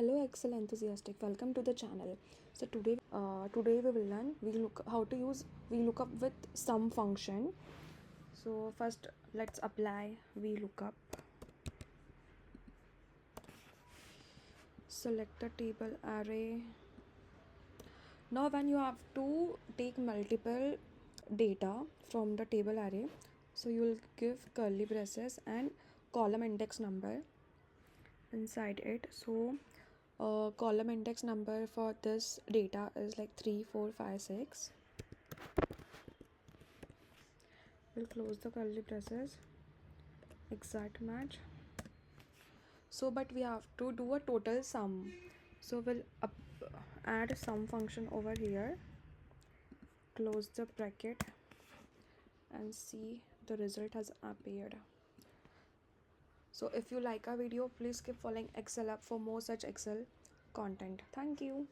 Hello Excel enthusiastic, welcome to the channel. So today we will learn how to use VLOOKUP with sum function. So first let's apply VLOOKUP. Select the table array. Now when you have to take multiple data from the table array, so you will give curly braces and column index number inside it. So column index number for this data is like 3 4 5 6. We'll close the curly braces, exact match. So but we have to do a total sum, so we'll add sum function over here, close the bracket and see the result has appeared. So if you like our video, please keep following Excel up for more such Excel content. Thank you.